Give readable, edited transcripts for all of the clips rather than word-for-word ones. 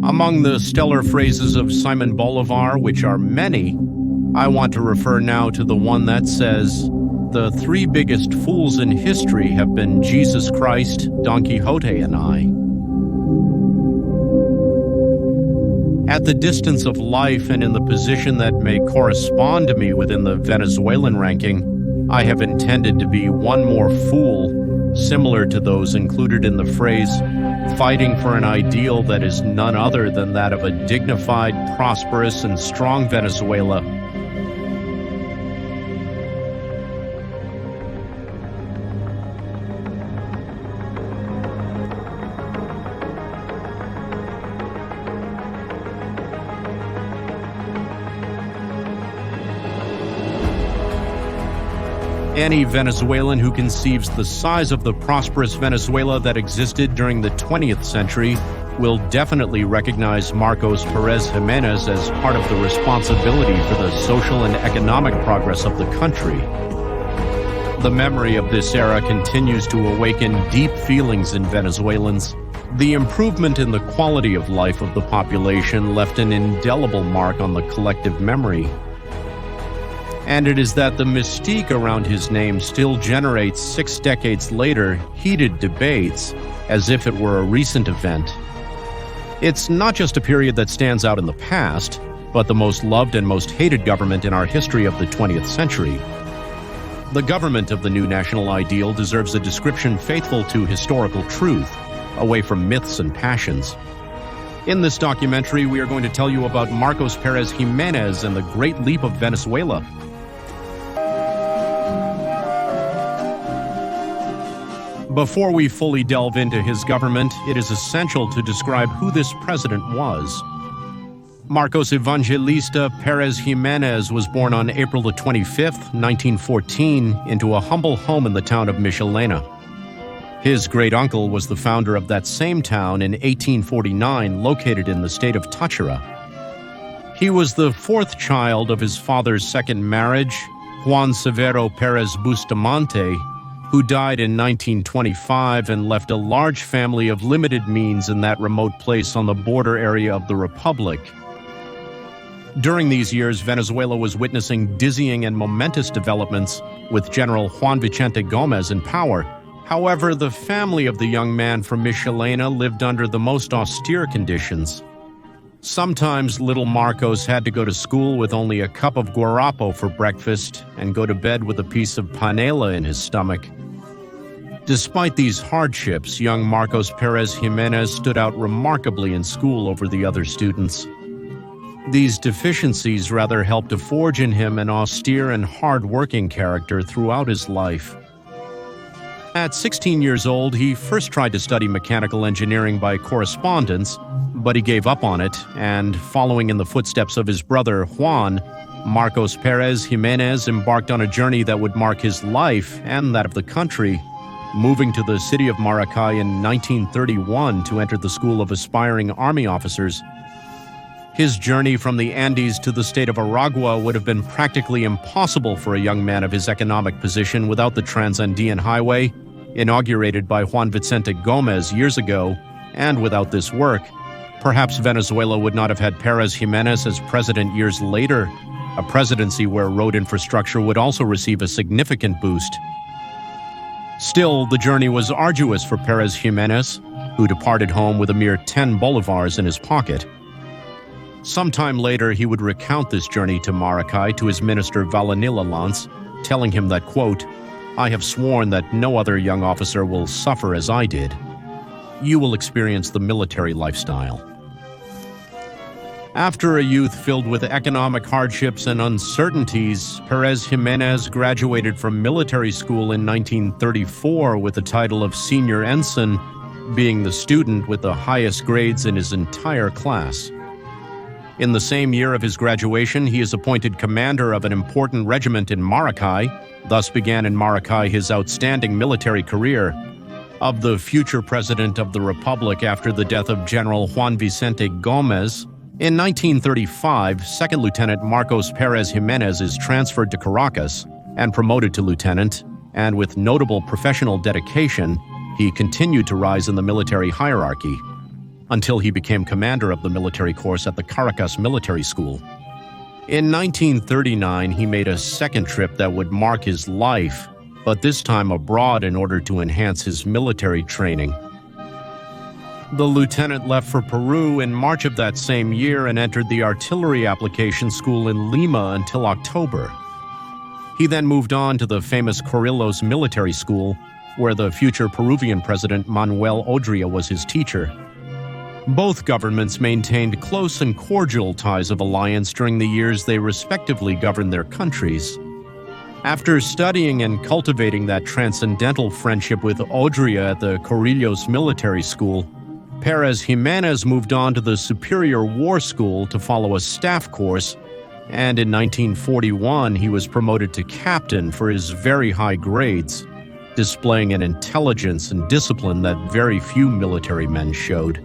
Among the stellar phrases of Simon Bolivar, which are many, I want to refer now to the one that says, "The three biggest fools in history have been Jesus Christ, Don Quixote, and I." At the distance of life and in the position that may correspond to me within the Venezuelan ranking, I have intended to be one more fool, similar to those included in the phrase, fighting for an ideal that is none other than that of a dignified, prosperous, and strong Venezuela. Any Venezuelan who conceives the size of the prosperous Venezuela that existed during the 20th century will definitely recognize Marcos Pérez Jiménez as part of the responsibility for the social and economic progress of the country. The memory of this era continues to awaken deep feelings in Venezuelans. The improvement in the quality of life of the population left an indelible mark on the collective memory. And it is that the mystique around his name still generates 6 decades later heated debates as if it were a recent event. It's not just a period that stands out in the past, but the most loved and most hated government in our history of the 20th century. The government of the new national ideal deserves a description faithful to historical truth, away from myths and passions. In this documentary, we are going to tell you about Marcos Pérez Jiménez and the Great Leap of Venezuela. Before we fully delve into his government, it is essential to describe who this president was. Marcos Evangelista Pérez Jiménez was born on April 25, 1914, into a humble home in the town of Michelena. His great-uncle was the founder of that same town in 1849, located in the state of Táchira. He was the 4th child of his father's second marriage, Juan Severo Pérez Bustamante, who died in 1925 and left a large family of limited means in that remote place on the border area of the Republic. During these years, Venezuela was witnessing dizzying and momentous developments with General Juan Vicente Gómez in power. However, the family of the young man from Michelena lived under the most austere conditions. Sometimes little Marcos had to go to school with only a cup of guarapo for breakfast and go to bed with a piece of panela in his stomach. Despite these hardships, young Marcos Pérez Jiménez stood out remarkably in school over the other students. These deficiencies rather helped to forge in him an austere and hard-working character throughout his life. At 16 years old, he first tried to study mechanical engineering by correspondence, but he gave up on it, and following in the footsteps of his brother Juan, Marcos Pérez Jiménez embarked on a journey that would mark his life and that of the country, moving to the city of Maracay in 1931 to enter the School of Aspiring Army Officers. His journey from the Andes to the state of Aragua would have been practically impossible for a young man of his economic position without the Transandean Highway, inaugurated by Juan Vicente Gómez years ago, and without this work, perhaps Venezuela would not have had Pérez Jiménez as president years later, a presidency where road infrastructure would also receive a significant boost. Still, the journey was arduous for Pérez Jiménez, who departed home with a mere 10 bolivars in his pocket. Sometime later, he would recount this journey to Maracay to his minister Valenila Lance, telling him that, quote, "I have sworn that no other young officer will suffer as I did. You will experience the military lifestyle." After a youth filled with economic hardships and uncertainties, Pérez Jiménez graduated from military school in 1934 with the title of senior ensign, being the student with the highest grades in his entire class. In the same year of his graduation, he is appointed commander of an important regiment in Maracay, thus began in Maracay his outstanding military career. Of the future president of the Republic after the death of General Juan Vicente Gómez, in 1935, Second Lieutenant Marcos Pérez Jiménez is transferred to Caracas and promoted to lieutenant, and with notable professional dedication, he continued to rise in the military hierarchy. until he became commander of the military course at the Caracas Military School. In 1939, he made a second trip that would mark his life, but this time abroad in order to enhance his military training. The lieutenant left for Peru in March of that same year and entered the artillery application school in Lima until October. He then moved on to the famous Corrillos Military School, where the future Peruvian president Manuel Odria was his teacher. Both governments maintained close and cordial ties of alliance during the years they respectively governed their countries. After studying and cultivating that transcendental friendship with Odria at the Corrillos Military School, Pérez Jiménez moved on to the Superior War School to follow a staff course, and in 1941 he was promoted to captain for his very high grades, displaying an intelligence and discipline that very few military men showed.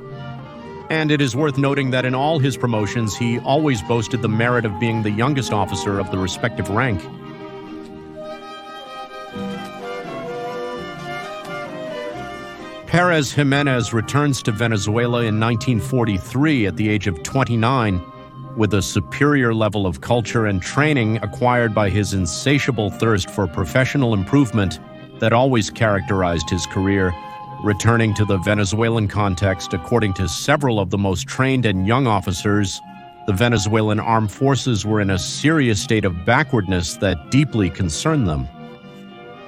And it is worth noting that in all his promotions he always boasted the merit of being the youngest officer of the respective rank. Pérez Jiménez returns to Venezuela in 1943 at the age of 29, with a superior level of culture and training acquired by his insatiable thirst for professional improvement that always characterized his career, returning to the Venezuelan context. According to several of the most trained and young officers, the Venezuelan armed forces were in a serious state of backwardness that deeply concerned them.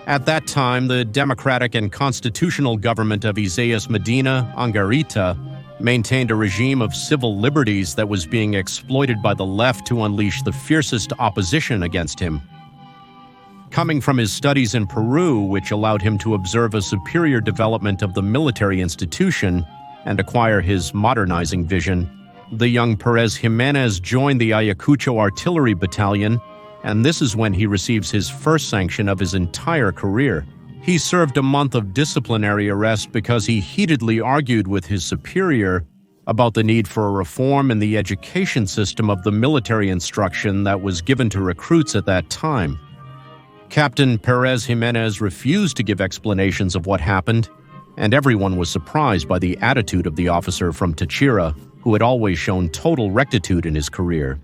At that time, the democratic and constitutional government of Isaías Medina Angarita maintained a regime of civil liberties that was being exploited by the left to unleash the fiercest opposition against him. Coming from his studies in Peru, which allowed him to observe a superior development of the military institution and acquire his modernizing vision, the young Pérez Jiménez joined the Ayacucho Artillery Battalion, and this is when he receives his first sanction of his entire career. He served a month of disciplinary arrest because he heatedly argued with his superior about the need for a reform in the education system of the military instruction that was given to recruits at that time. Captain Pérez Jiménez refused to give explanations of what happened, and everyone was surprised by the attitude of the officer from Táchira, who had always shown total rectitude in his career.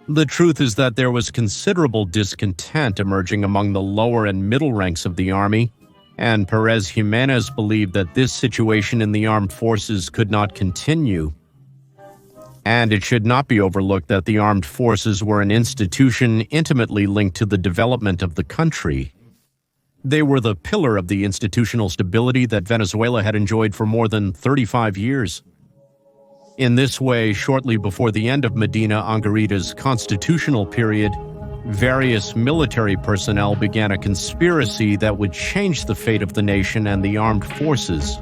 The truth is that there was considerable discontent emerging among the lower and middle ranks of the army, and Pérez Jiménez believed that this situation in the armed forces could not continue. And it should not be overlooked that the armed forces were an institution intimately linked to the development of the country. They were the pillar of the institutional stability that Venezuela had enjoyed for more than 35 years. In this way, shortly before the end of Medina Angarita's constitutional period, various military personnel began a conspiracy that would change the fate of the nation and the armed forces.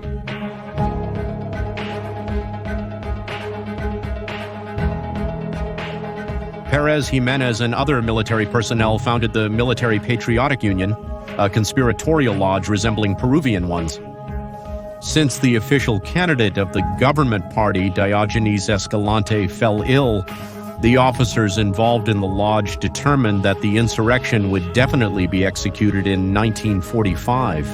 Pérez Jiménez and other military personnel founded the Military Patriotic Union, a conspiratorial lodge resembling Peruvian ones. Since the official candidate of the government party, Diogenes Escalante, fell ill, the officers involved in the lodge determined that the insurrection would definitely be executed in 1945.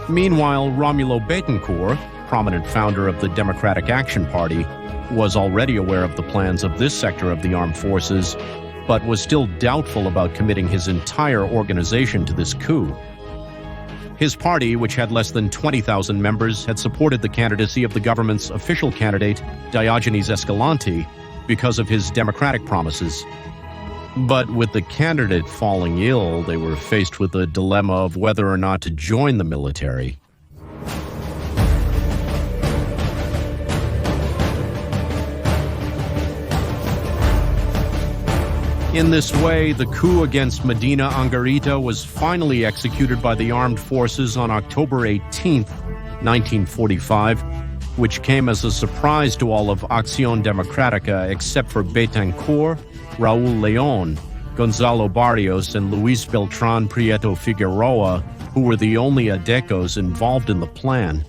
Meanwhile, Rómulo Betancourt, prominent founder of the Democratic Action Party, was already aware of the plans of this sector of the armed forces, but was still doubtful about committing his entire organization to this coup. His party, which had less than 20,000 members, had supported the candidacy of the government's official candidate, Diogenes Escalante, because of his democratic promises. But with the candidate falling ill, they were faced with the dilemma of whether or not to join the military. In this way, the coup against Medina Angarita was finally executed by the armed forces on October 18, 1945, which came as a surprise to all of Acción Democrática except for Betancourt, Raúl León, Gonzalo Barrios, and Luis Beltrán Prieto Figueroa, who were the only adecos involved in the plan.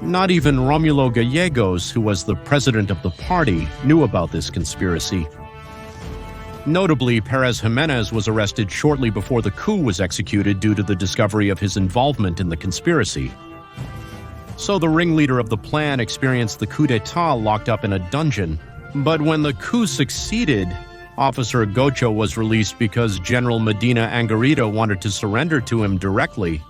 Not even Rómulo Gallegos, who was the president of the party, knew about this conspiracy. Notably, Pérez Jiménez was arrested shortly before the coup was executed due to the discovery of his involvement in the conspiracy. So the ringleader of the plan experienced the coup d'etat locked up in a dungeon. But when the coup succeeded, Officer Gocho was released because General Medina Angarita wanted to surrender to him directly.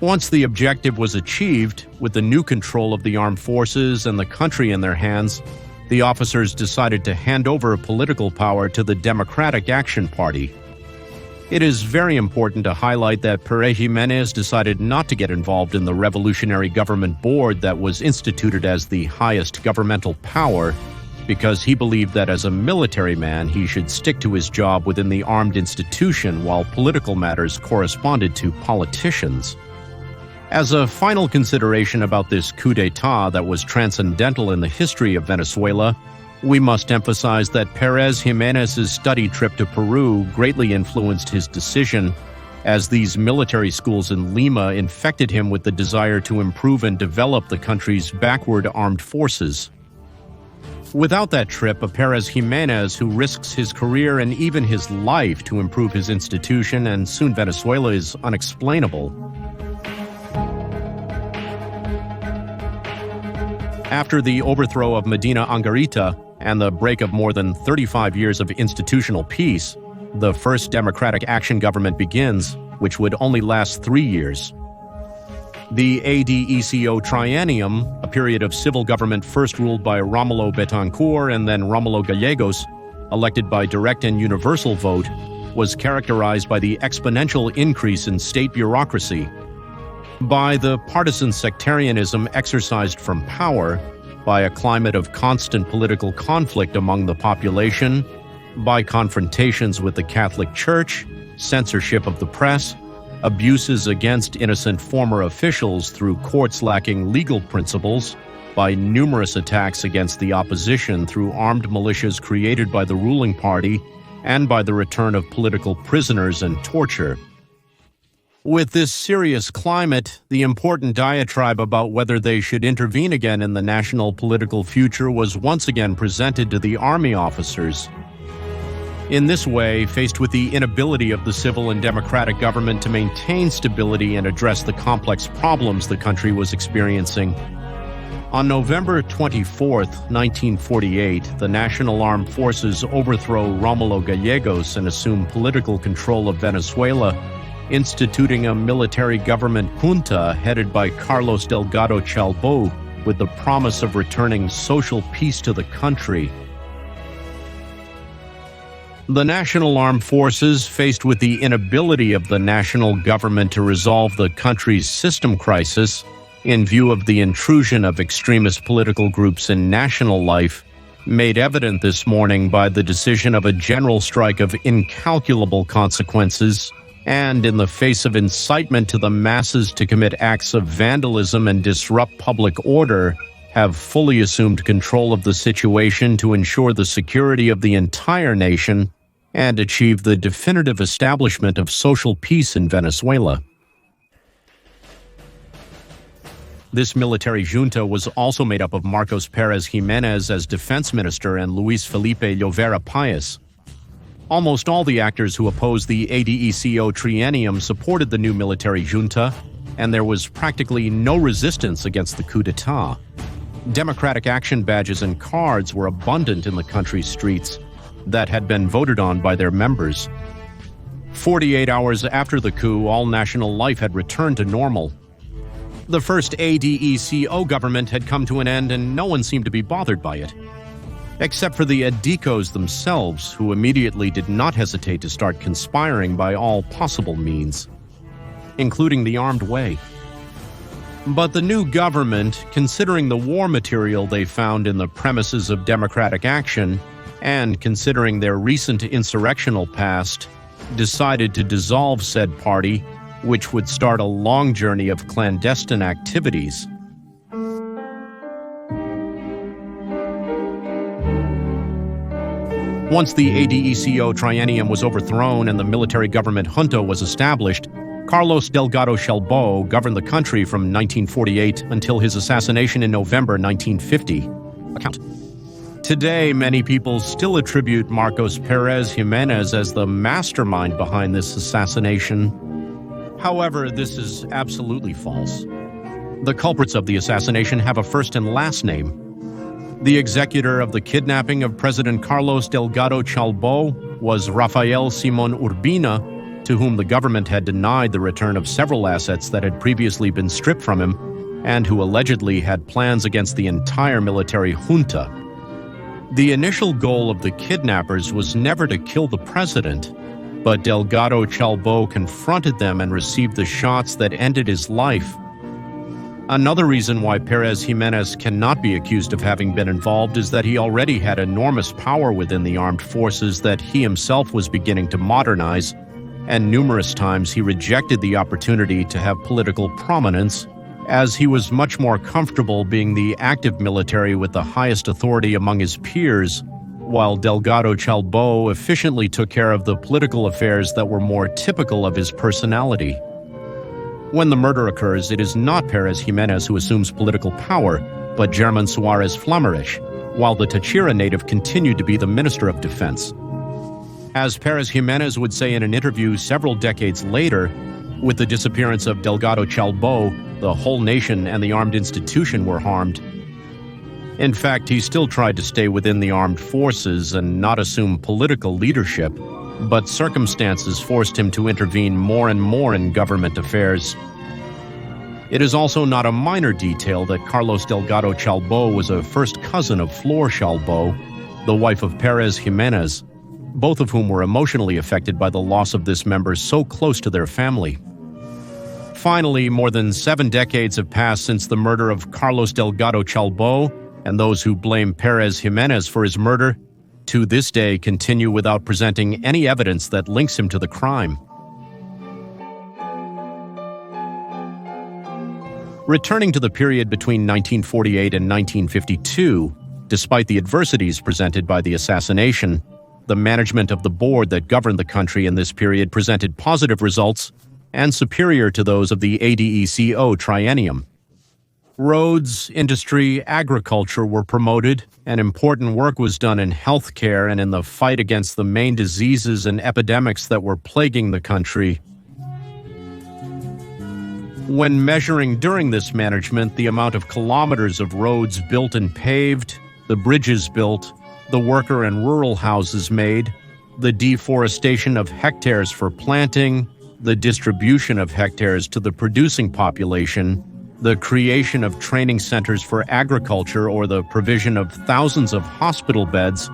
Once the objective was achieved, with the new control of the armed forces and the country in their hands, the officers decided to hand over political power to the Democratic Action Party. It is very important to highlight that Pérez Jiménez decided not to get involved in the Revolutionary Government Board that was instituted as the highest governmental power, because he believed that as a military man he should stick to his job within the armed institution while political matters corresponded to politicians. As a final consideration about this coup d'etat that was transcendental in the history of Venezuela, we must emphasize that Pérez Jiménez's study trip to Peru greatly influenced his decision, as these military schools in Lima infected him with the desire to improve and develop the country's backward armed forces. Without that trip, a Pérez Jiménez who risks his career and even his life to improve his institution and soon Venezuela is unexplainable. After the overthrow of Medina Angarita and the break of more than 35 years of institutional peace, the first Democratic Action government begins, which would only last 3 years. The ADECO triennium, a period of civil government first ruled by Rómulo Betancourt and then Rómulo Gallegos, elected by direct and universal vote, was characterized by the exponential increase in state bureaucracy, by the partisan sectarianism exercised from power, by a climate of constant political conflict among the population, by confrontations with the Catholic Church, censorship of the press, abuses against innocent former officials through courts lacking legal principles, by numerous attacks against the opposition through armed militias created by the ruling party, and by the return of political prisoners and torture. With this serious climate, the important diatribe about whether they should intervene again in the national political future was once again presented to the army officers. In this way, faced with the inability of the civil and democratic government to maintain stability and address the complex problems the country was experiencing, on November 24, 1948, the National Armed Forces overthrow Rómulo Gallegos and assume political control of Venezuela, instituting a military government junta headed by Carlos Delgado Chalbo with the promise of returning social peace to the country. The National Armed Forces, faced with the inability of the national government to resolve the country's system crisis, in view of the intrusion of extremist political groups in national life, made evident this morning by the decision of a general strike of incalculable consequences, and in the face of incitement to the masses to commit acts of vandalism and disrupt public order, have fully assumed control of the situation to ensure the security of the entire nation and achieve the definitive establishment of social peace in Venezuela. This military junta was also made up of Marcos Pérez Jiménez as defense minister and Luis Felipe Llovera Páez. Almost all the actors who opposed the ADECO triennium supported the new military junta, and there was practically no resistance against the coup d'etat. Democratic Action badges and cards were abundant in the country's streets that had been voted on by their members. 48 hours after the coup, all national life had returned to normal. The first ADECO government had come to an end and no one seemed to be bothered by it, except for the ADECOs themselves, who immediately did not hesitate to start conspiring by all possible means, including the armed way. But the new government, considering the war material they found in the premises of Democratic Action, and considering their recent insurrectional past, decided to dissolve said party, which would start a long journey of clandestine activities. Once the ADECO triennium was overthrown and the military government junta was established, Carlos Delgado Chalbo governed the country from 1948 until his assassination in November 1950. Today, many people still attribute Marcos Pérez Jiménez as the mastermind behind this assassination. However, this is absolutely false. The culprits of the assassination have a first and last name. The executor of the kidnapping of President Carlos Delgado Chalbo was Rafael Simon Urbina, to whom the government had denied the return of several assets that had previously been stripped from him, and who allegedly had plans against the entire military junta. The initial goal of the kidnappers was never to kill the president, but Delgado Chalbo confronted them and received the shots that ended his life. Another reason why Pérez Jiménez cannot be accused of having been involved is that he already had enormous power within the armed forces that he himself was beginning to modernize, and numerous times he rejected the opportunity to have political prominence, as he was much more comfortable being the active military with the highest authority among his peers, while Delgado Chalbo efficiently took care of the political affairs that were more typical of his personality. When the murder occurs, it is not Pérez Jiménez who assumes political power, but German Suarez Flamerich, while the Táchira native continued to be the Minister of Defense. As Pérez Jiménez would say in an interview several decades later, with the disappearance of Delgado Chalbo, the whole nation and the armed institution were harmed. In fact, he still tried to stay within the armed forces and not assume political leadership, but circumstances forced him to intervene more and more in government affairs. It is also not a minor detail that Carlos Delgado Chalbo was a first cousin of Flor Chalbo, the wife of Pérez Jiménez, both of whom were emotionally affected by the loss of this member so close to their family. Finally, more than 7 decades have passed since the murder of Carlos Delgado Chalbo, and those who blame Pérez Jiménez for his murder to this day continue without presenting any evidence that links him to the crime. Returning to the period between 1948 and 1952, despite the adversities presented by the assassination, the management of the board that governed the country in this period presented positive results and superior to those of the ADECO triennium. Roads, industry, agriculture were promoted, and important work was done in healthcare and in the fight against the main diseases and epidemics that were plaguing the country. When measuring during this management the amount of kilometers of roads built and paved, the bridges built, the worker and rural houses made, the deforestation of hectares for planting, the distribution of hectares to the producing population, the creation of training centers for agriculture or the provision of thousands of hospital beds,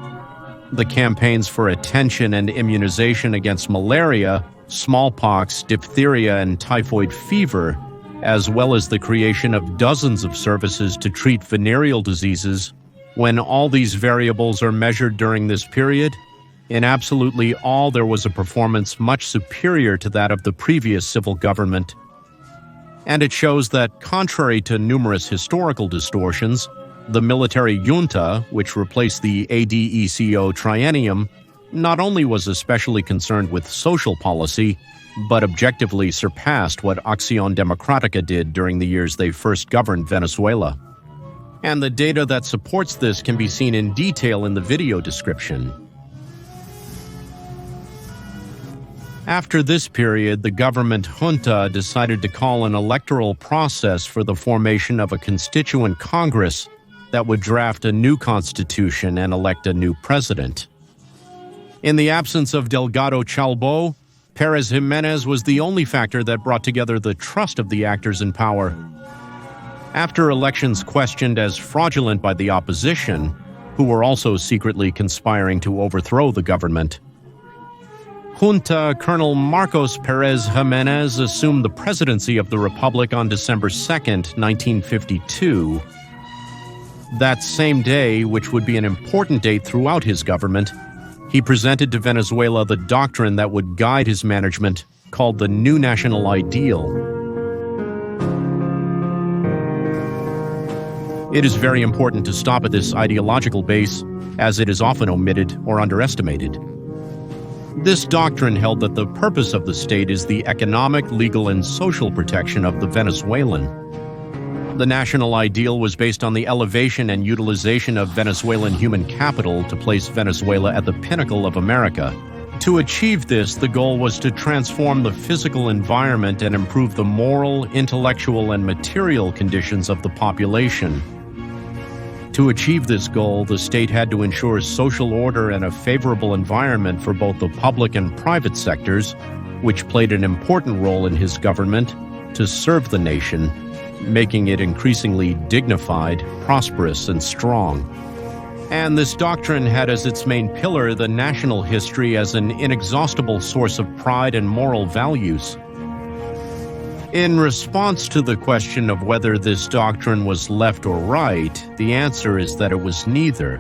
the campaigns for attention and immunization against malaria, smallpox, diphtheria, and typhoid fever, as well as the creation of dozens of services to treat venereal diseases. When all these variables are measured during this period, in absolutely all there was a performance much superior to that of the previous civil government. And it shows that, contrary to numerous historical distortions, the military junta, which replaced the ADECO triennium, not only was especially concerned with social policy, but objectively surpassed what Acción Democrática did during the years they first governed Venezuela. And the data that supports this can be seen in detail in the video description. After this period, the government junta decided to call an electoral process for the formation of a constituent Congress that would draft a new constitution and elect a new president. In the absence of Delgado Chalbo, Pérez Jiménez was the only factor that brought together the trust of the actors in power. After elections questioned as fraudulent by the opposition, who were also secretly conspiring to overthrow the government, Junta Colonel Marcos Pérez Jiménez assumed the presidency of the Republic on December 2, 1952. That same day, which would be an important date throughout his government, he presented to Venezuela the doctrine that would guide his management, called the New National Ideal. It is very important to stop at this ideological base, as it is often omitted or underestimated. This doctrine held that the purpose of the state is the economic, legal, and social protection of the Venezuelan. The national ideal was based on the elevation and utilization of Venezuelan human capital to place Venezuela at the pinnacle of America, To achieve this, the goal was to transform the physical environment and improve the moral, intellectual, and material conditions of the population. To achieve this goal, the state had to ensure social order and a favorable environment for both the public and private sectors, which played an important role in his government to serve the nation, making it increasingly dignified, prosperous, and strong. And this doctrine had as its main pillar the national history as an inexhaustible source of pride and moral values. In response to the question of whether this doctrine was left or right, the answer is that it was neither.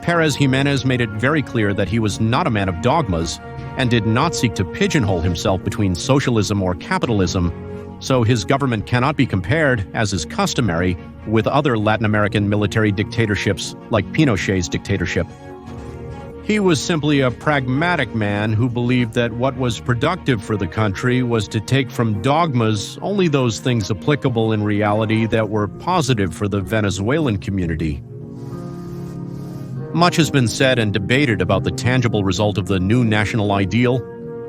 Pérez Jiménez made it very clear that he was not a man of dogmas and did not seek to pigeonhole himself between socialism or capitalism, so his government cannot be compared, as is customary, with other Latin American military dictatorships like Pinochet's dictatorship. He was simply a pragmatic man who believed that what was productive for the country was to take from dogmas only those things applicable in reality that were positive for the Venezuelan community. Much has been said and debated about the tangible result of the new national ideal,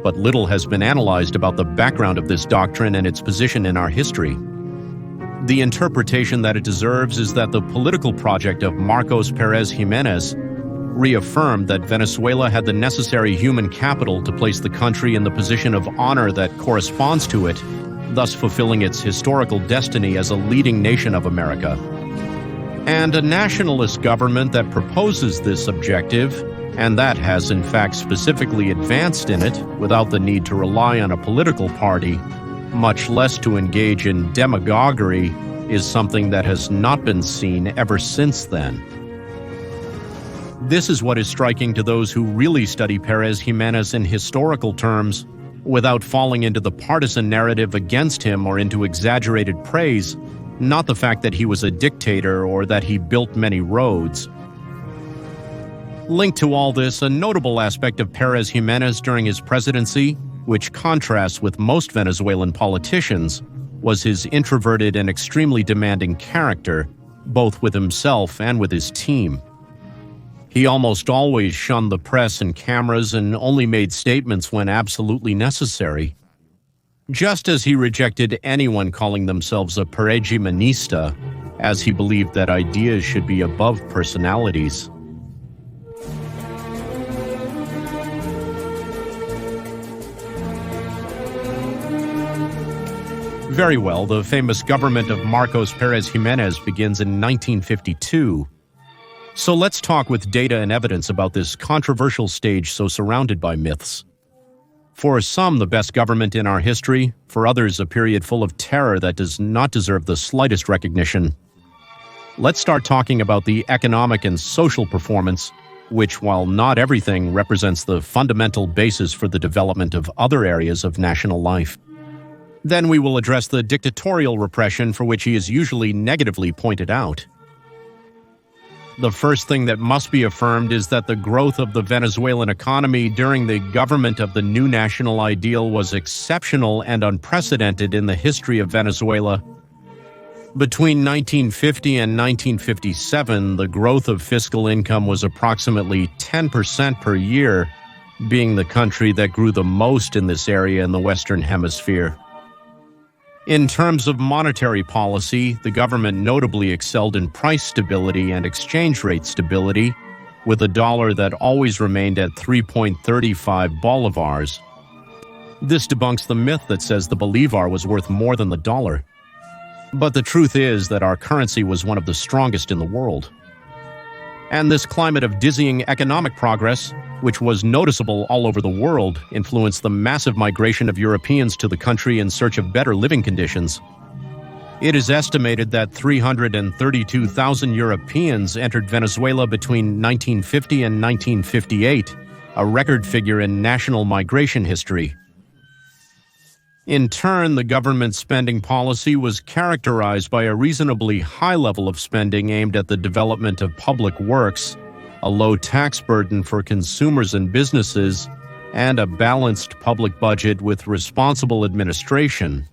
but little has been analyzed about the background of this doctrine and its position in our history. The interpretation that it deserves is that the political project of Marcos Pérez Jiménez reaffirmed that Venezuela had the necessary human capital to place the country in the position of honor that corresponds to it, thus fulfilling its historical destiny as a leading nation of America. And a nationalist government that proposes this objective, and that has in fact specifically advanced in it without the need to rely on a political party, much less to engage in demagoguery, is something that has not been seen ever since then. This is what is striking to those who really study Pérez Jiménez in historical terms, without falling into the partisan narrative against him or into exaggerated praise, not the fact that he was a dictator or that he built many roads. Linked to all this, a notable aspect of Pérez Jiménez during his presidency, which contrasts with most Venezuelan politicians, was his introverted and extremely demanding character, both with himself and with his team. He almost always shunned the press and cameras and only made statements when absolutely necessary. Just as he rejected anyone calling themselves a Pérez Jiménista, as he believed that ideas should be above personalities. Very well, the famous government of Marcos Pérez Jiménez begins in 1952. So let's talk with data and evidence about this controversial stage so surrounded by myths. For some, the best government in our history, for others, a period full of terror that does not deserve the slightest recognition. Let's start talking about the economic and social performance, which, while not everything, represents the fundamental basis for the development of other areas of national life. Then we will address the dictatorial repression for which he is usually negatively pointed out. The first thing that must be affirmed is that the growth of the Venezuelan economy during the government of the new national ideal was exceptional and unprecedented in the history of Venezuela. Between 1950 and 1957, the growth of fiscal income was approximately 10% per year, being the country that grew the most in this area in the Western Hemisphere. In terms of monetary policy, the government notably excelled in price stability and exchange rate stability, with a dollar that always remained at 3.35 bolivars. This debunks the myth that says the bolivar was worth more than the dollar. But the truth is that our currency was one of the strongest in the world. And this climate of dizzying economic progress, which was noticeable all over the world, influenced the massive migration of Europeans to the country in search of better living conditions. It is estimated that 332,000 Europeans entered Venezuela between 1950 and 1958, a record figure in national migration history. In turn, the government's spending policy was characterized by a reasonably high level of spending aimed at the development of public works, a low tax burden for consumers and businesses, and a balanced public budget with responsible administration.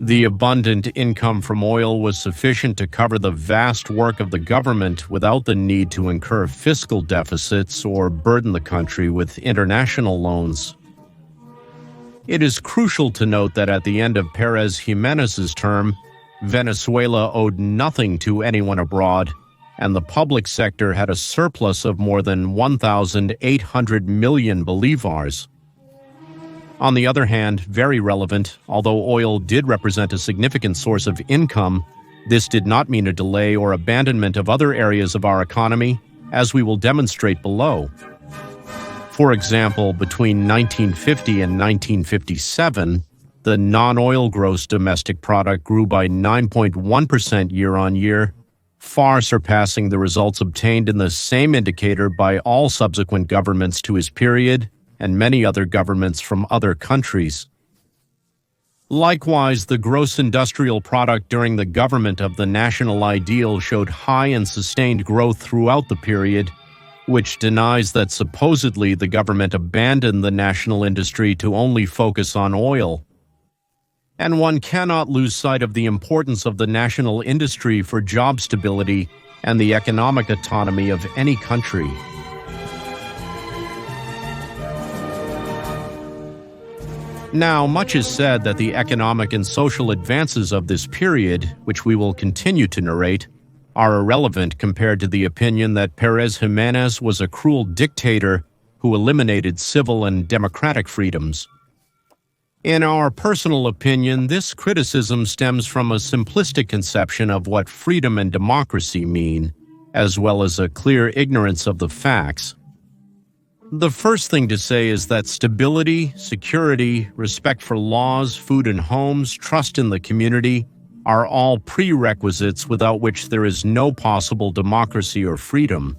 The abundant income from oil was sufficient to cover the vast work of the government without the need to incur fiscal deficits or burden the country with international loans. It is crucial to note that at the end of Pérez Jiménez's term, Venezuela owed nothing to anyone abroad, and the public sector had a surplus of more than 1,800 million bolivars. On the other hand, very relevant, although oil did represent a significant source of income, this did not mean a delay or abandonment of other areas of our economy, as we will demonstrate below. For example, between 1950 and 1957, the non-oil gross domestic product grew by 9.1% year-on-year, far surpassing the results obtained in the same indicator by all subsequent governments to his period and many other governments from other countries. Likewise, the gross industrial product during the government of the national ideal showed high and sustained growth throughout the period, which denies that supposedly the government abandoned the national industry to only focus on oil. And one cannot lose sight of the importance of the national industry for job stability and the economic autonomy of any country. Now, much is said that the economic and social advances of this period, which we will continue to narrate, are irrelevant compared to the opinion that Pérez Jiménez was a cruel dictator who eliminated civil and democratic freedoms. In our personal opinion, this criticism stems from a simplistic conception of what freedom and democracy mean, as well as a clear ignorance of the facts. The first thing to say is that stability, security, respect for laws, food and homes, trust in the community are all prerequisites without which there is no possible democracy or freedom.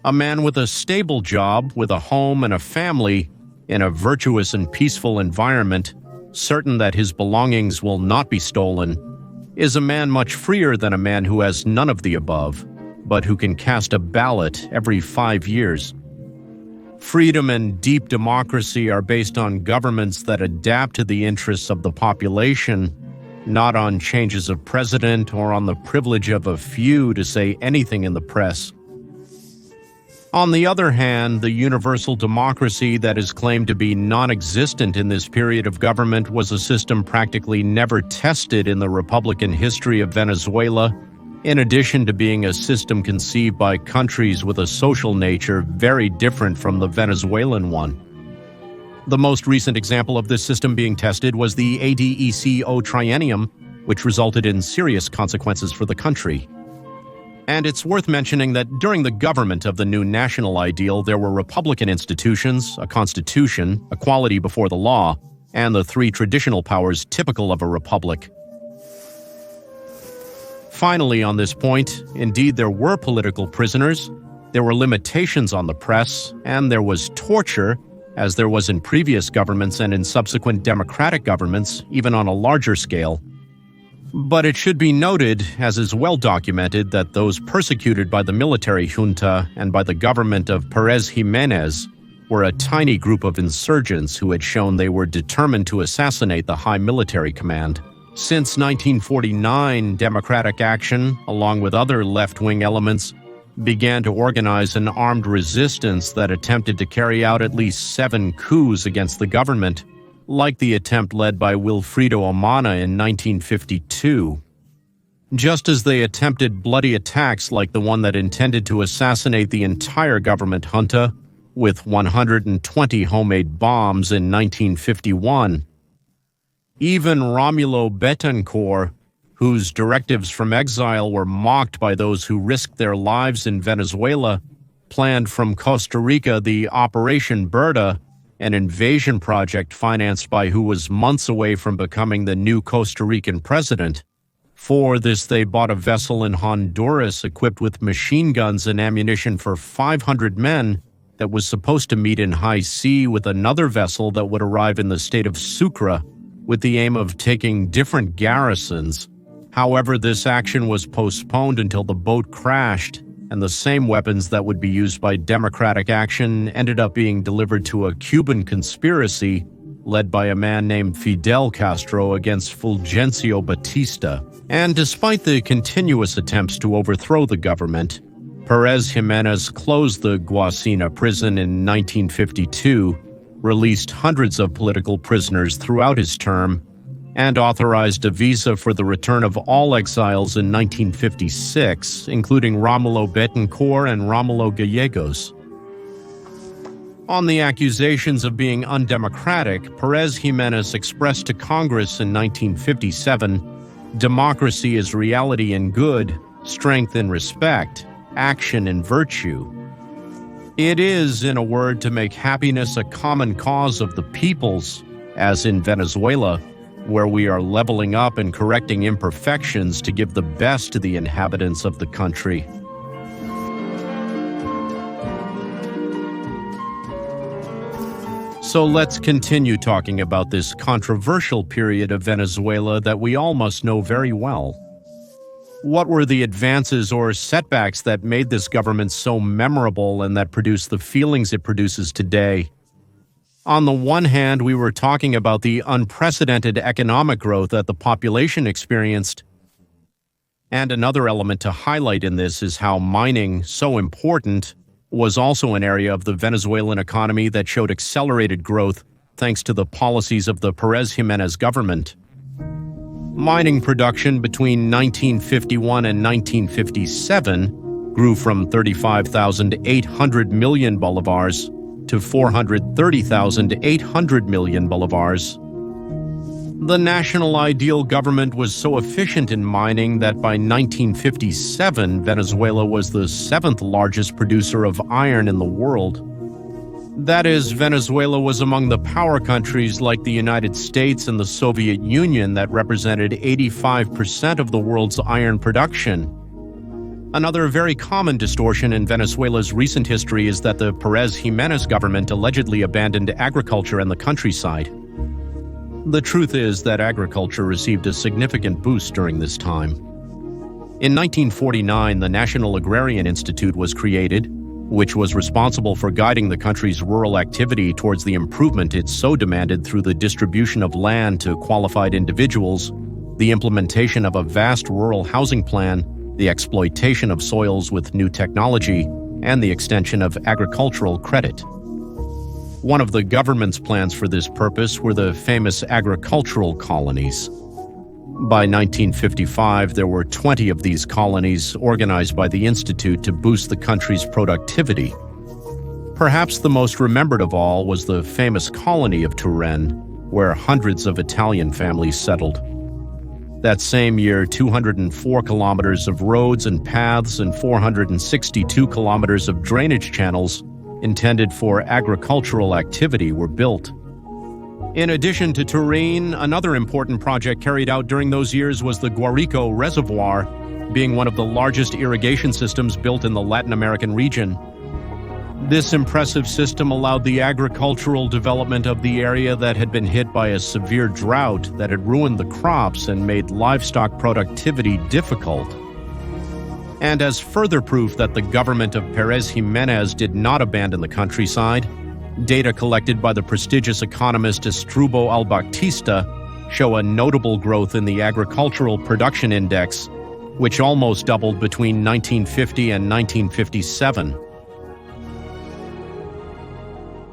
A man with a stable job, with a home and a family, in a virtuous and peaceful environment, certain that his belongings will not be stolen, is a man much freer than a man who has none of the above, but who can cast a ballot every 5 years. Freedom and deep democracy are based on governments that adapt to the interests of the population, not on changes of president or on the privilege of a few to say anything in the press. On the other hand, the universal democracy that is claimed to be non-existent in this period of government was a system practically never tested in the Republican history of Venezuela, in addition to being a system conceived by countries with a social nature very different from the Venezuelan one. The most recent example of this system being tested was the ADECO triennium, which resulted in serious consequences for the country. And it's worth mentioning that during the government of the new national ideal, there were republican institutions, a constitution, equality before the law, and the 3 traditional powers typical of a republic. Finally, on this point, indeed there were political prisoners, there were limitations on the press, and there was torture, as there was in previous governments and in subsequent democratic governments, even on a larger scale. But it should be noted, as is well documented, that those persecuted by the military junta and by the government of Pérez Jiménez were a tiny group of insurgents who had shown they were determined to assassinate the high military command. Since 1949, democratic action, along with other left-wing elements, began to organize an armed resistance that attempted to carry out at least 7 coups against the government, like the attempt led by Wilfredo Omana in 1952. Just as they attempted bloody attacks like the one that intended to assassinate the entire government junta with 120 homemade bombs in 1951. Even Romulo Betancourt, whose directives from exile were mocked by those who risked their lives in Venezuela, planned from Costa Rica the Operation Berta, an invasion project financed by who was months away from becoming the new Costa Rican president. For this, they bought a vessel in Honduras equipped with machine guns and ammunition for 500 men that was supposed to meet in high sea with another vessel that would arrive in the state of Sucre, with the aim of taking different garrisons. However, this action was postponed until the boat crashed, and the same weapons that would be used by democratic action ended up being delivered to a Cuban conspiracy led by a man named Fidel Castro against Fulgencio Batista. And despite the continuous attempts to overthrow the government, Pérez Jiménez closed the Guasina prison in 1952, released hundreds of political prisoners throughout his term, and authorized a visa for the return of all exiles in 1956, including Rómulo Betancourt and Rómulo Gallegos. On the accusations of being undemocratic, Pérez Jiménez expressed to Congress in 1957, "Democracy is reality in good, strength in respect, action in virtue." It is, in a word, to make happiness a common cause of the peoples, as in Venezuela, where we are leveling up and correcting imperfections to give the best to the inhabitants of the country. So let's continue talking about this controversial period of Venezuela that we all must know very well. What were the advances or setbacks that made this government so memorable and that produced the feelings it produces today? On the one hand, we were talking about the unprecedented economic growth that the population experienced. And another element to highlight in this is how mining, so important, was also an area of the Venezuelan economy that showed accelerated growth thanks to the policies of the Pérez Jiménez government. Mining production between 1951 and 1957 grew from 35,800 million bolivars to 430,800 million bolivars. The national ideal government was so efficient in mining that by 1957, Venezuela was the seventh largest producer of iron in the world. That is, Venezuela was among the power countries like the United States and the Soviet Union that represented 85% of the world's iron production. Another very common distortion in Venezuela's recent history is that the Pérez Jiménez government allegedly abandoned agriculture and the countryside. The truth is that agriculture received a significant boost during this time. In 1949, the National Agrarian Institute was created, which was responsible for guiding the country's rural activity towards the improvement it so demanded through the distribution of land to qualified individuals, the implementation of a vast rural housing plan, the exploitation of soils with new technology, and the extension of agricultural credit. One of the government's plans for this purpose were the famous agricultural colonies. By 1955, there were 20 of these colonies organized by the Institute to boost the country's productivity. Perhaps the most remembered of all was the famous colony of Turén, where hundreds of Italian families settled. That same year, 204 kilometers of roads and paths and 462 kilometers of drainage channels intended for agricultural activity were built. In addition to Turén, another important project carried out during those years was the Guarico Reservoir, being one of the largest irrigation systems built in the Latin American region. This impressive system allowed the agricultural development of the area that had been hit by a severe drought that had ruined the crops and made livestock productivity difficult. And as further proof that the government of Pérez Jiménez did not abandon the countryside, data collected by the prestigious economist Asdrúbal Albactista show a notable growth in the agricultural production index, which almost doubled between 1950 and 1957.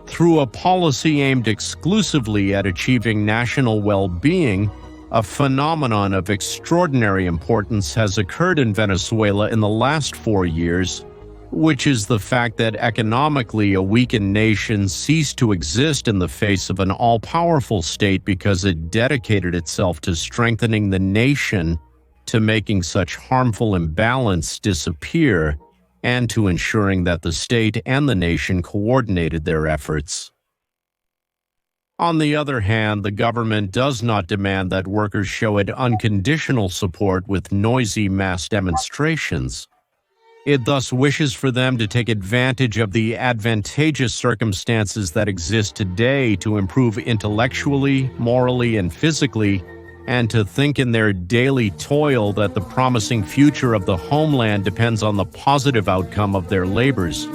Through a policy aimed exclusively at achieving national well-being, a phenomenon of extraordinary importance has occurred in Venezuela in the last 4 years, which is the fact that economically a weakened nation ceased to exist in the face of an all-powerful state because it dedicated itself to strengthening the nation, to making such harmful imbalance disappear, and to ensuring that the state and the nation coordinated their efforts. On the other hand, the government does not demand that workers show it unconditional support with noisy mass demonstrations. It thus wishes for them to take advantage of the advantageous circumstances that exist today to improve intellectually, morally, and physically, and to think in their daily toil that the promising future of the homeland depends on the positive outcome of their labors.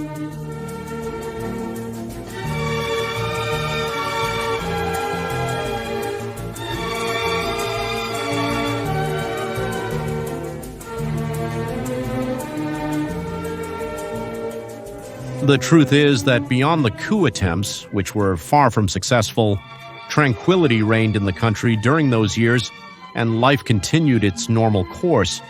The truth is that beyond the coup attempts, which were far from successful, tranquility reigned in the country during those years, and life continued its normal course,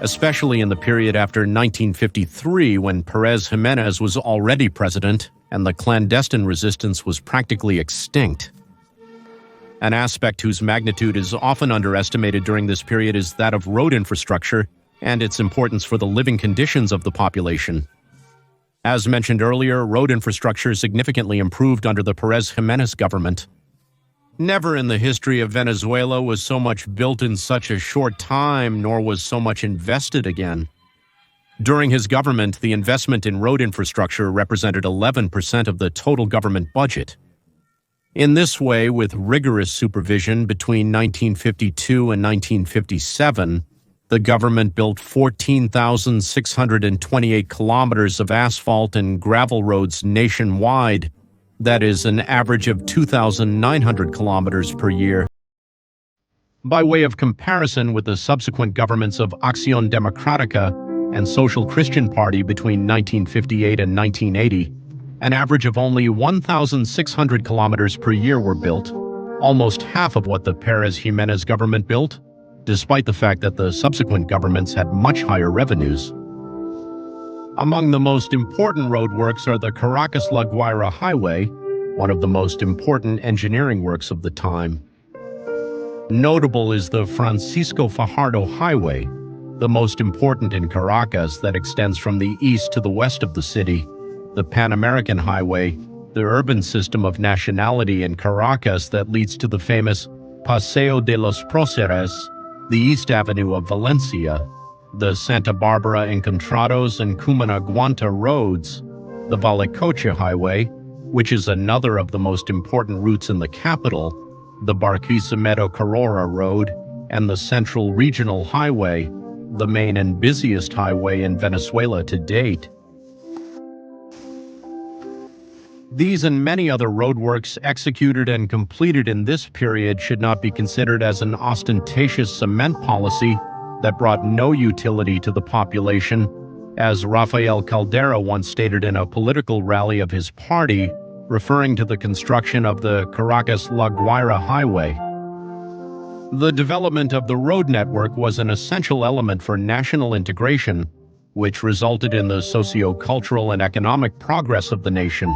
especially in the period after 1953, when Pérez Jiménez was already president and the clandestine resistance was practically extinct. An aspect whose magnitude is often underestimated during this period is that of road infrastructure and its importance for the living conditions of the population. As mentioned earlier, road infrastructure significantly improved under the Pérez Jiménez government. Never in the history of Venezuela was so much built in such a short time, nor was so much invested again. During his government, the investment in road infrastructure represented 11% of the total government budget. In this way, with rigorous supervision between 1952 and 1957, the government built 14,628 kilometers of asphalt and gravel roads nationwide. That is an average of 2,900 kilometers per year. By way of comparison with the subsequent governments of Acción Democrática and Social Christian Party between 1958 and 1980, an average of only 1,600 kilometers per year were built, almost half of what the Pérez Jiménez government built, despite the fact that the subsequent governments had much higher revenues. Among the most important roadworks are the Caracas-La Guaira Highway, one of the most important engineering works of the time. Notable is the Francisco Fajardo Highway, the most important in Caracas, that extends from the east to the west of the city, the Pan American Highway, the urban system of nationality in Caracas that leads to the famous Paseo de los Próceres, the East Avenue of Valencia, the Santa Barbara Encontrados and Cumanaguanta roads, the Valicocha Highway, which is another of the most important routes in the capital, the Barquisimeto-Carora Road, and the Central Regional Highway, the main and busiest highway in Venezuela to date. These and many other roadworks executed and completed in this period should not be considered as an ostentatious cement policy that brought no utility to the population, as Rafael Caldera once stated in a political rally of his party, referring to the construction of the Caracas-La Guaira Highway. The development of the road network was an essential element for national integration, which resulted in the socio-cultural and economic progress of the nation.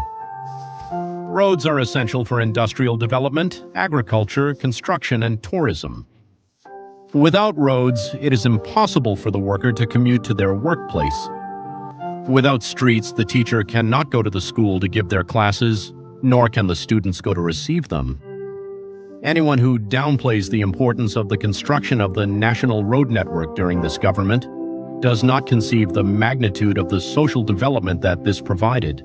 Roads are essential for industrial development, agriculture, construction, and tourism. Without roads, it is impossible for the worker to commute to their workplace. Without streets, the teacher cannot go to the school to give their classes, nor can the students go to receive them. Anyone who downplays the importance of the construction of the national road network during this government does not conceive the magnitude of the social development that this provided.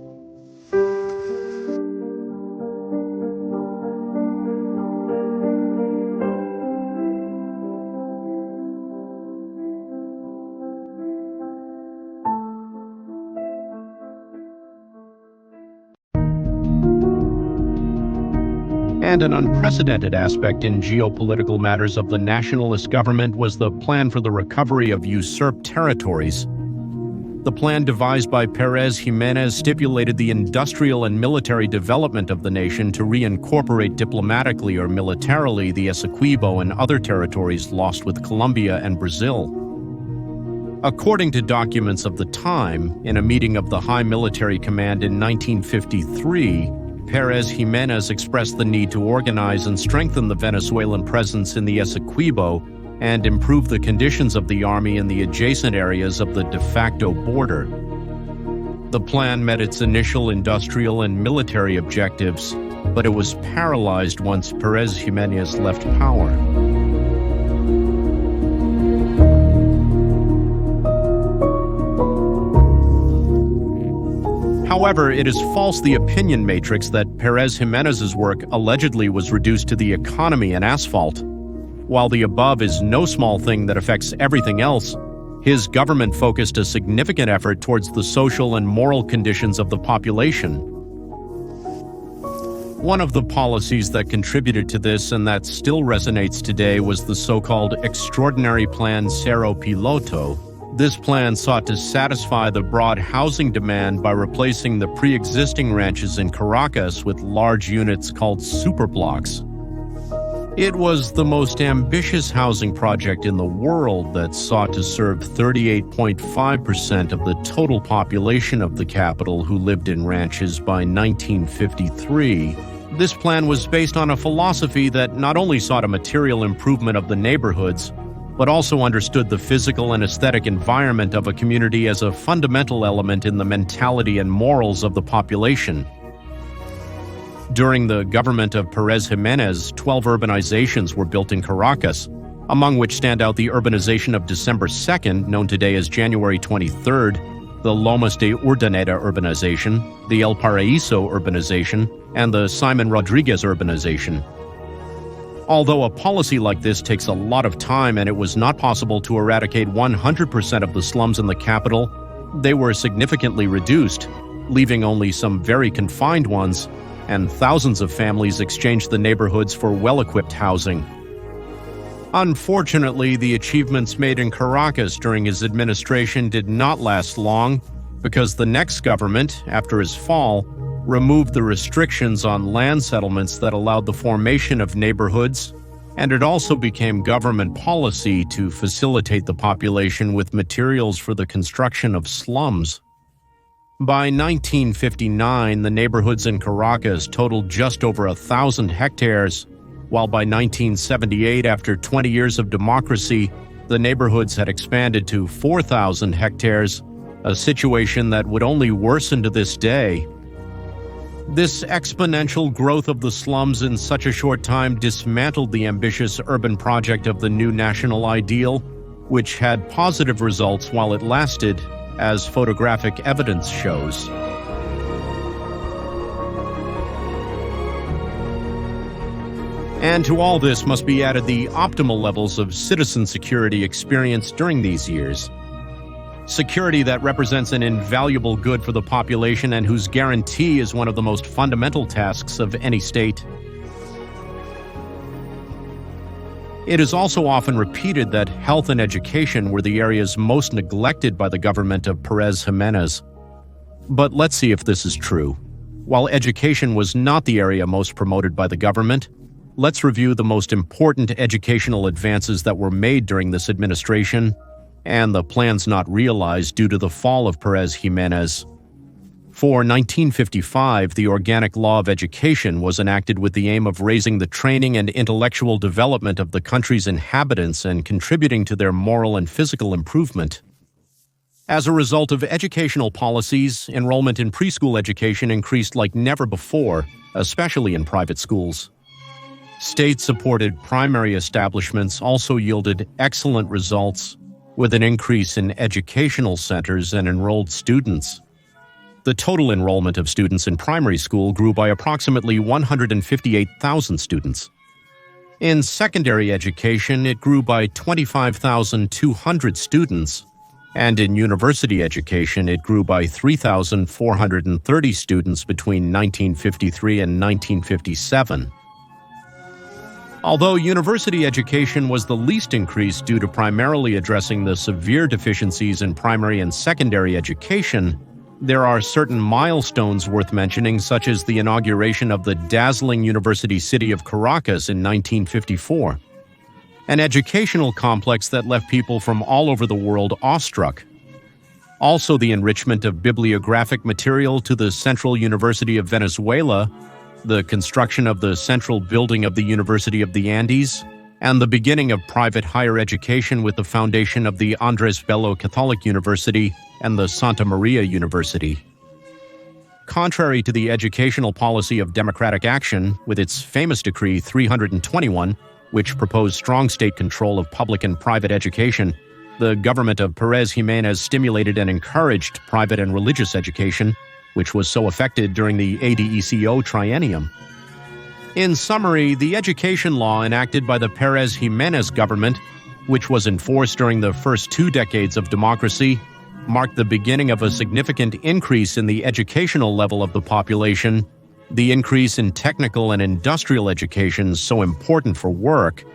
And an unprecedented aspect in geopolitical matters of the nationalist government was the plan for the recovery of usurped territories. The plan devised by Pérez Jiménez stipulated the industrial and military development of the nation to reincorporate diplomatically or militarily the Essequibo and other territories lost with Colombia and Brazil. According to documents of the time, in a meeting of the High Military Command in 1953, Pérez Jiménez expressed the need to organize and strengthen the Venezuelan presence in the Essequibo and improve the conditions of the army in the adjacent areas of the de facto border. The plan met its initial industrial and military objectives, but it was paralyzed once Pérez Jiménez left power. However, it is false the opinion matrix that Pérez Jiménez's work allegedly was reduced to the economy and asphalt. While the above is no small thing that affects everything else, his government focused a significant effort towards the social and moral conditions of the population. One of the policies that contributed to this and that still resonates today was the so-called Extraordinary Plan Cero Piloto, This plan sought to satisfy the broad housing demand by replacing the pre-existing ranches in Caracas with large units called superblocks. It was the most ambitious housing project in the world that sought to serve 38.5% of the total population of the capital who lived in ranches by 1953. This plan was based on a philosophy that not only sought a material improvement of the neighborhoods, but also understood the physical and aesthetic environment of a community as a fundamental element in the mentality and morals of the population. During the government of Pérez Jiménez, 12 urbanizations were built in Caracas, among which stand out the urbanization of December 2nd, known today as January 23rd, the Lomas de Urdaneta urbanization, the El Paraíso urbanization, and the Simon Rodriguez urbanization. Although a policy like this takes a lot of time and it was not possible to eradicate 100% of the slums in the capital, they were significantly reduced, leaving only some very confined ones, and thousands of families exchanged the neighborhoods for well-equipped housing. Unfortunately, the achievements made in Caracas during his administration did not last long, because the next government, after his fall, removed the restrictions on land settlements that allowed the formation of neighborhoods, and it also became government policy to facilitate the population with materials for the construction of slums. By 1959, the neighborhoods in Caracas totaled just over 1,000 hectares, while by 1978, after 20 years of democracy, the neighborhoods had expanded to 4,000 hectares, a situation that would only worsen to this day. This exponential growth of the slums in such a short time dismantled the ambitious urban project of the new national ideal, which had positive results while it lasted, as photographic evidence shows. And to all this must be added the optimal levels of citizen security experienced during these years. Security that represents an invaluable good for the population and whose guarantee is one of the most fundamental tasks of any state. It is also often repeated that health and education were the areas most neglected by the government of Pérez Jiménez. But let's see if this is true. While education was not the area most promoted by the government, let's review the most important educational advances that were made during this administration and the plans not realized due to the fall of Pérez Jiménez. For 1955, the Organic Law of Education was enacted with the aim of raising the training and intellectual development of the country's inhabitants and contributing to their moral and physical improvement. As a result of educational policies, enrollment in preschool education increased like never before, especially in private schools. State-supported primary establishments also yielded excellent results, with an increase in educational centers and enrolled students. The total enrollment of students in primary school grew by approximately 158,000 students. In secondary education, it grew by 25,200 students, and in university education, it grew by 3,430 students between 1953 and 1957. Although university education was the least increased due to primarily addressing the severe deficiencies in primary and secondary education, there are certain milestones worth mentioning, such as the inauguration of the dazzling university city of Caracas in 1954, an educational complex that left people from all over the world awestruck. Also, the enrichment of bibliographic material to the Central University of Venezuela, the construction of the central building of the University of the Andes, and the beginning of private higher education with the foundation of the Andrés Bello Catholic University and the Santa Maria University. Contrary to the educational policy of democratic action, with its famous Decree 321, which proposed strong state control of public and private education, the government of Pérez Jiménez stimulated and encouraged private and religious education, which was so affected during the ADECO triennium. In summary, the education law enacted by the Pérez Jiménez government, which was enforced during the first 2 decades of democracy, marked the beginning of a significant increase in the educational level of the population, the increase in technical and industrial education so important for work,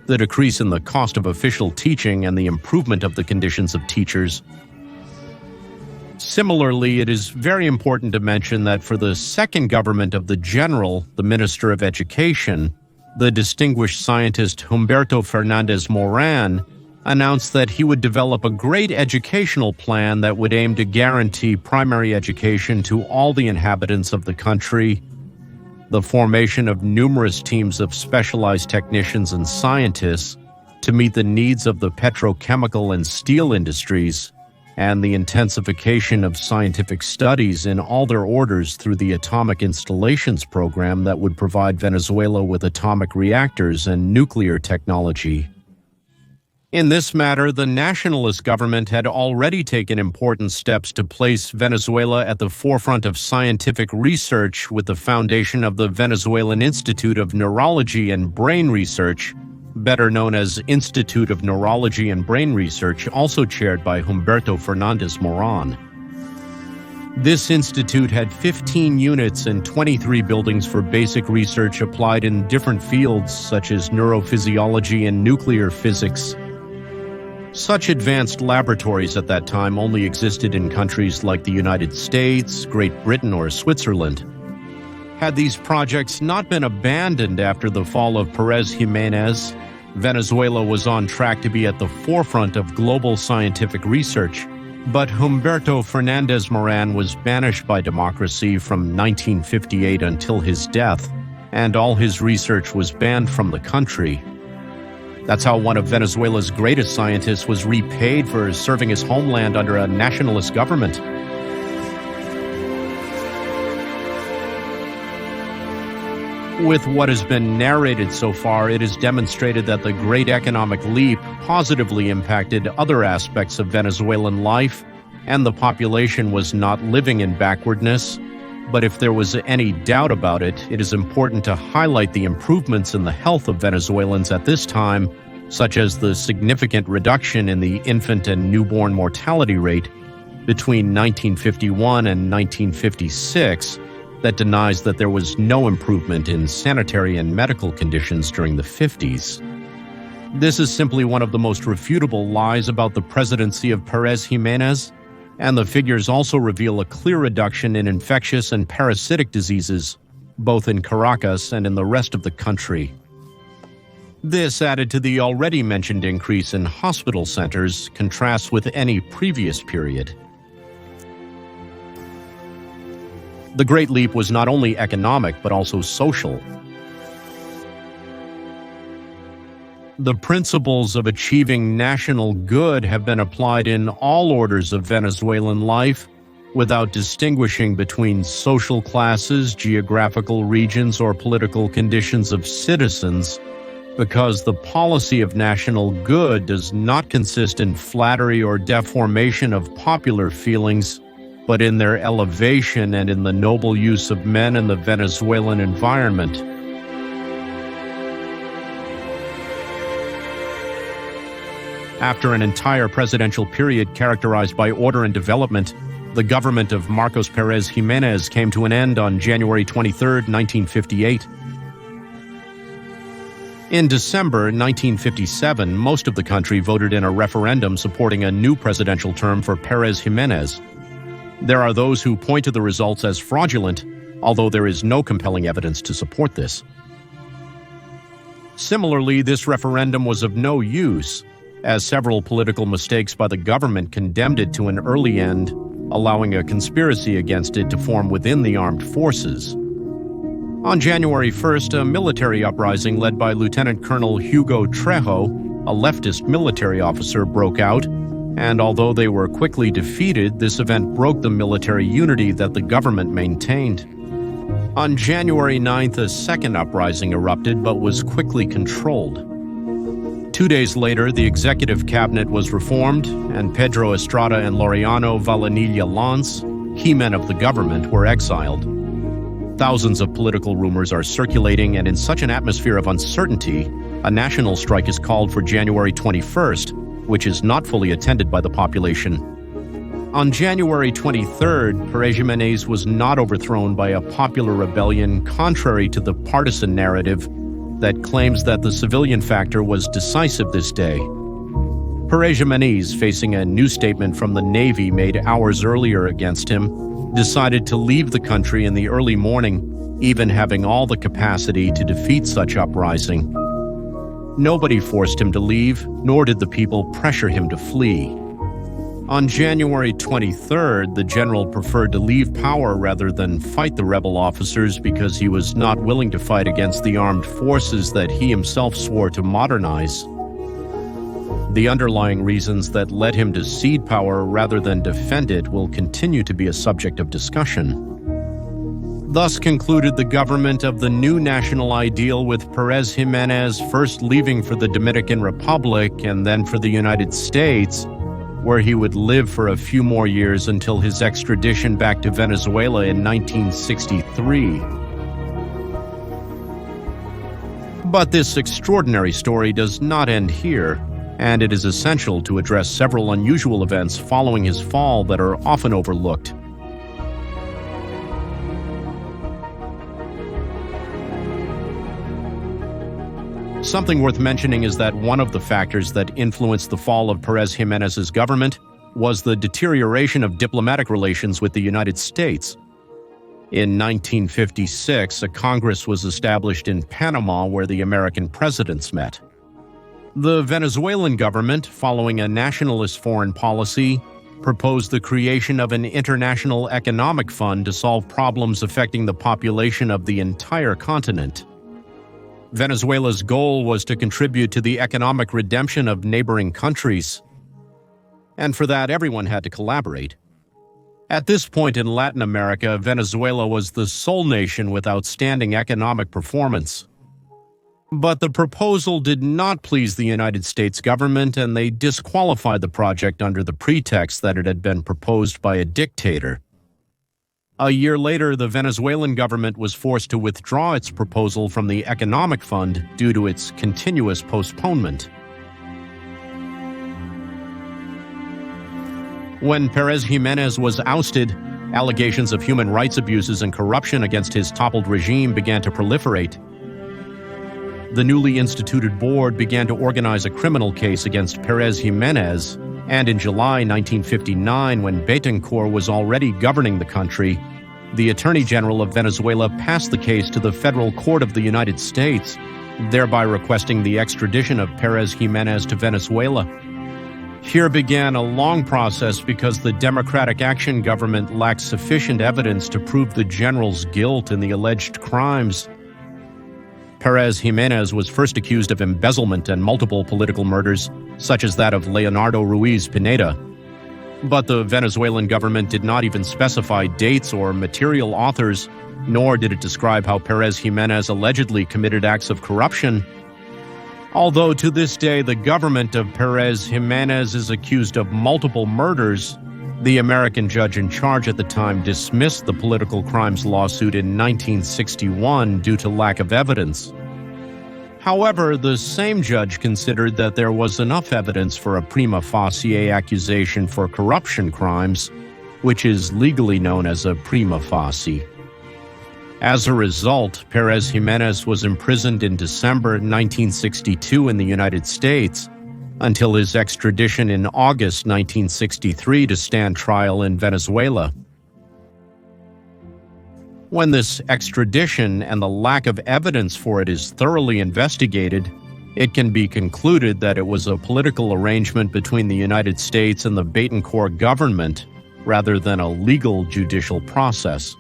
the decrease in the cost of official teaching, and the improvement of the conditions of teachers. Similarly, it is very important to mention that for the second government of the general, the Minister of Education, the distinguished scientist Humberto Fernandez Moran announced that he would develop a great educational plan that would aim to guarantee primary education to all the inhabitants of the country, the formation of numerous teams of specialized technicians and scientists to meet the needs of the petrochemical and steel industries, and the intensification of scientific studies in all their orders through the Atomic Installations Program that would provide Venezuela with atomic reactors and nuclear technology. In this matter, the nationalist government had already taken important steps to place Venezuela at the forefront of scientific research with the foundation of the Venezuelan Institute of Neurology and Brain Research, better known as Institute of Neurology and Brain Research, also chaired by Humberto Fernandez Moran. This institute had 15 units and 23 buildings for basic research applied in different fields such as neurophysiology and nuclear physics. Such advanced laboratories at that time only existed in countries like the United States, Great Britain, or Switzerland. Had these projects not been abandoned after the fall of Pérez Jiménez, Venezuela was on track to be at the forefront of global scientific research. But Humberto Fernandez Moran was banished by democracy from 1958 until his death, and all his research was banned from the country. That's how one of Venezuela's greatest scientists was repaid for serving his homeland under a nationalist government. With what has been narrated so far, it is demonstrated that the great economic leap positively impacted other aspects of Venezuelan life, and the population was not living in backwardness. But if there was any doubt about it, it is important to highlight the improvements in the health of Venezuelans at this time, such as the significant reduction in the infant and newborn mortality rate between 1951 and 1956 that denies that there was no improvement in sanitary and medical conditions during the 50s. This is simply one of the most refutable lies about the presidency of Pérez Jiménez, and the figures also reveal a clear reduction in infectious and parasitic diseases, both in Caracas and in the rest of the country. This, added to the already mentioned increase in hospital centers, contrasts with any previous period. The Great Leap was not only economic, but also social. The principles of achieving national good have been applied in all orders of Venezuelan life, without distinguishing between social classes, geographical regions, or political conditions of citizens, because the policy of national good does not consist in flattery or deformation of popular feelings, but in their elevation and in the noble use of men in the Venezuelan environment. After an entire presidential period characterized by order and development, the government of Marcos Pérez Jiménez came to an end on January 23, 1958. In December 1957, most of the country voted in a referendum supporting a new presidential term for Pérez Jiménez. There are those who point to the results as fraudulent, although there is no compelling evidence to support this. Similarly, this referendum was of no use, as several political mistakes by the government condemned it to an early end, allowing a conspiracy against it to form within the armed forces. On January 1st, a military uprising led by Lieutenant Colonel Hugo Trejo, a leftist military officer, broke out, and although they were quickly defeated, this event broke the military unity that the government maintained. On January 9th, a second uprising erupted but was quickly controlled. 2 days later, the executive cabinet was reformed, and Pedro Estrada and Laureano Vallenilla Lance, key men of the government, were exiled. Thousands of political rumors are circulating, and in such an atmosphere of uncertainty, a national strike is called for January 21st, which is not fully attended by the population. On January 23rd, Pérez Jiménez was not overthrown by a popular rebellion contrary to the partisan narrative, that claims that the civilian factor was decisive this day. Pérez Jiménez, facing a new statement from the Navy made hours earlier against him, decided to leave the country in the early morning, even having all the capacity to defeat such uprising. Nobody forced him to leave, nor did the people pressure him to flee. On January 23rd, the general preferred to leave power rather than fight the rebel officers because he was not willing to fight against the armed forces that he himself swore to modernize. The underlying reasons that led him to cede power rather than defend it will continue to be a subject of discussion. Thus concluded the government of the new national ideal, with Pérez Jiménez first leaving for the Dominican Republic and then for the United States, where he would live for a few more years until his extradition back to Venezuela in 1963. But this extraordinary story does not end here, and it is essential to address several unusual events following his fall that are often overlooked. Something worth mentioning is that one of the factors that influenced the fall of Pérez Jiménez's government was the deterioration of diplomatic relations with the United States. In 1956, a Congress was established in Panama where the American presidents met. The Venezuelan government, following a nationalist foreign policy, proposed the creation of an international economic fund to solve problems affecting the population of the entire continent. Venezuela's goal was to contribute to the economic redemption of neighboring countries. And for that, everyone had to collaborate. At this point in Latin America, Venezuela was the sole nation with outstanding economic performance. But the proposal did not please the United States government, and they disqualified the project under the pretext that it had been proposed by a dictator. A year later, the Venezuelan government was forced to withdraw its proposal from the Economic Fund due to its continuous postponement. When Pérez Jiménez was ousted, allegations of human rights abuses and corruption against his toppled regime began to proliferate. The newly instituted board began to organize a criminal case against Pérez Jiménez, and in July 1959, when Betancourt was already governing the country, the Attorney General of Venezuela passed the case to the Federal Court of the United States, thereby requesting the extradition of Pérez Jiménez to Venezuela. Here began a long process because the Democratic Action government lacked sufficient evidence to prove the general's guilt in the alleged crimes. Pérez Jiménez was first accused of embezzlement and multiple political murders, such as that of Leonardo Ruiz Pineda. But the Venezuelan government did not even specify dates or material authors, nor did it describe how Pérez Jiménez allegedly committed acts of corruption. Although to this day the government of Pérez Jiménez is accused of multiple murders, the American judge in charge at the time dismissed the political crimes lawsuit in 1961 due to lack of evidence. However, the same judge considered that there was enough evidence for a prima facie accusation for corruption crimes, which is legally known as a prima facie. As a result, Pérez Jiménez was imprisoned in December 1962 in the United States, until his extradition in August 1963 to stand trial in Venezuela. When this extradition and the lack of evidence for it is thoroughly investigated, it can be concluded that it was a political arrangement between the United States and the Betancourt government, rather than a legal judicial process.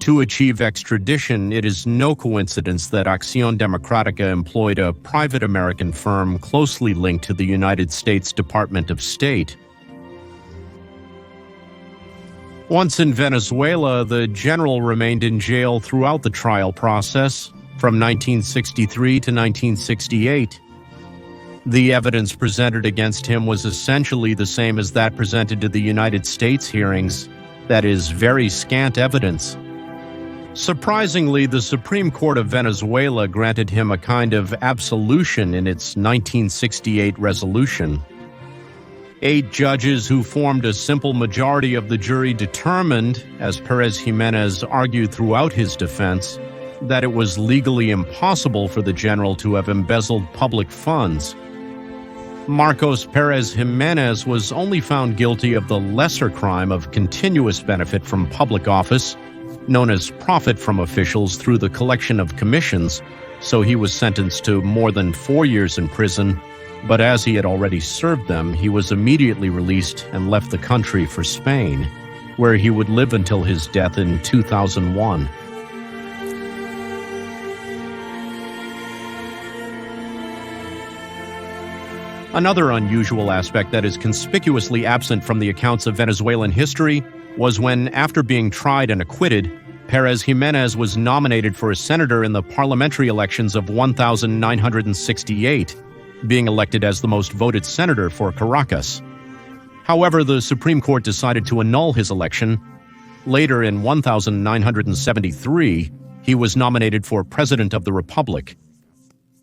To achieve extradition, it is no coincidence that Acción Democrática employed a private American firm closely linked to the United States Department of State. Once in Venezuela, the general remained in jail throughout the trial process, from 1963 to 1968. The evidence presented against him was essentially the same as that presented to the United States hearings, that is, very scant evidence. Surprisingly, the Supreme Court of Venezuela granted him a kind of absolution in its 1968 resolution. 8 judges who formed a simple majority of the jury determined, as Pérez Jiménez argued throughout his defense, that it was legally impossible for the general to have embezzled public funds. Marcos Pérez Jiménez was only found guilty of the lesser crime of continuous benefit from public office, known as profit from officials through the collection of commissions, so he was sentenced to more than 4 years in prison, but as he had already served them, he was immediately released and left the country for Spain, where he would live until his death in 2001. Another unusual aspect that is conspicuously absent from the accounts of Venezuelan history was when, after being tried and acquitted, Pérez Jiménez was nominated for a senator in the parliamentary elections of 1968, being elected as the most voted senator for Caracas. However, the Supreme Court decided to annul his election. Later, in 1973, he was nominated for President of the Republic.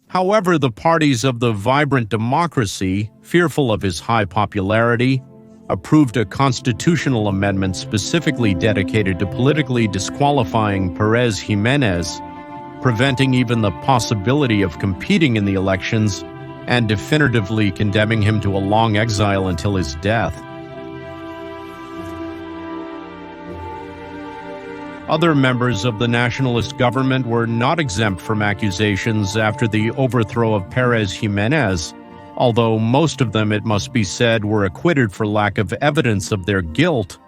However, the parties of the vibrant democracy, fearful of his high popularity, approved a constitutional amendment specifically dedicated to politically disqualifying Pérez Jiménez, preventing even the possibility of competing in the elections, and definitively condemning him to a long exile until his death. Other members of the nationalist government were not exempt from accusations after the overthrow of Pérez Jiménez, although most of them, it must be said, were acquitted for lack of evidence of their guilt.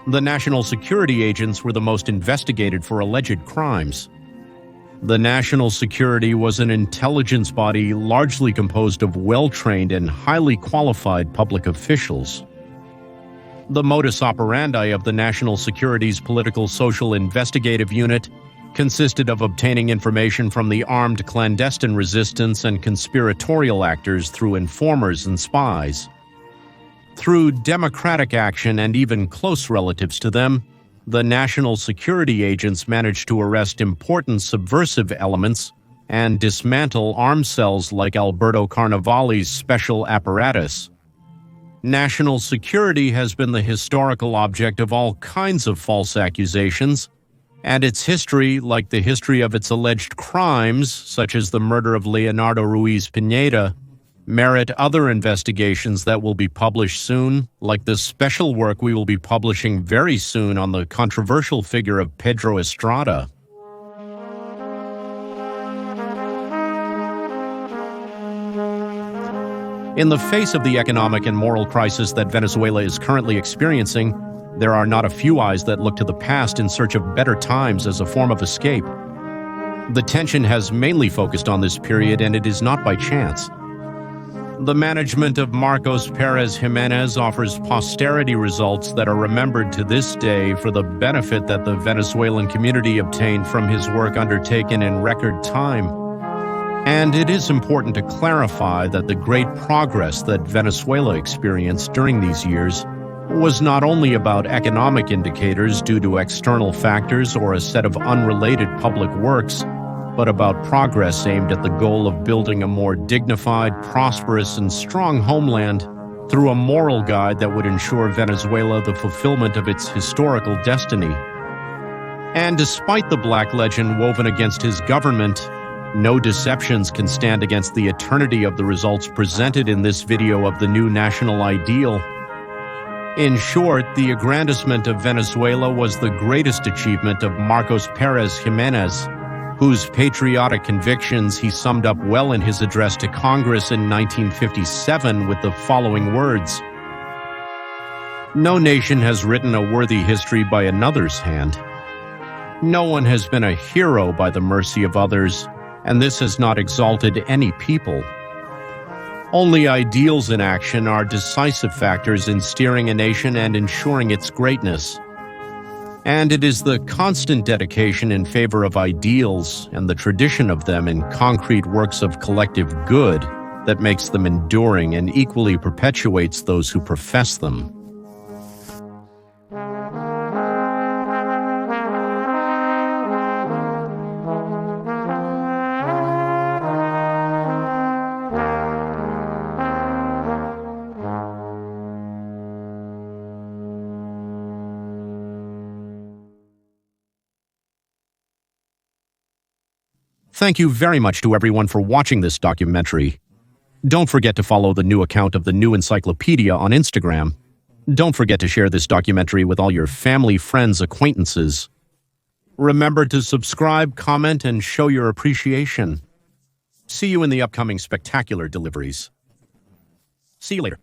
The national security agents were the most investigated for alleged crimes. The National Security was an intelligence body largely composed of well-trained and highly qualified public officials. The modus operandi of the National Security's Political Social Investigative Unit consisted of obtaining information from the armed clandestine resistance and conspiratorial actors through informers and spies. Through democratic action and even close relatives to them, the national security agents managed to arrest important subversive elements and dismantle arms cells like Alberto Carnevale's special apparatus. National security has been the historical object of all kinds of false accusations, and its history, like the history of its alleged crimes, such as the murder of Leonardo Ruiz Pineda, merit other investigations that will be published soon, like the special work we will be publishing very soon on the controversial figure of Pedro Estrada. In the face of the economic and moral crisis that Venezuela is currently experiencing, there are not a few eyes that look to the past in search of better times as a form of escape. The tension has mainly focused on this period, and it is not by chance. The management of Marcos Pérez Jiménez offers posterity results that are remembered to this day for the benefit that the Venezuelan community obtained from his work undertaken in record time. And it is important to clarify that the great progress that Venezuela experienced during these years was not only about economic indicators due to external factors or a set of unrelated public works, but about progress aimed at the goal of building a more dignified, prosperous, and strong homeland through a moral guide that would ensure Venezuela the fulfillment of its historical destiny. And despite the black legend woven against his government, no deceptions can stand against the eternity of the results presented in this video of the new national ideal. In short, the aggrandizement of Venezuela was the greatest achievement of Marcos Pérez Jiménez, whose patriotic convictions he summed up well in his address to Congress in 1957 with the following words: "No nation has written a worthy history by another's hand. No one has been a hero by the mercy of others, and this has not exalted any people. Only ideals in action are decisive factors in steering a nation and ensuring its greatness. And it is the constant dedication in favor of ideals and the tradition of them in concrete works of collective good that makes them enduring and equally perpetuates those who profess them." Thank you very much to everyone for watching this documentary. Don't forget to follow the new account of the New Encyclopedia on Instagram. Don't forget to share this documentary with all your family, friends, acquaintances. Remember to subscribe, comment, and show your appreciation. See you in the upcoming spectacular deliveries. See you later.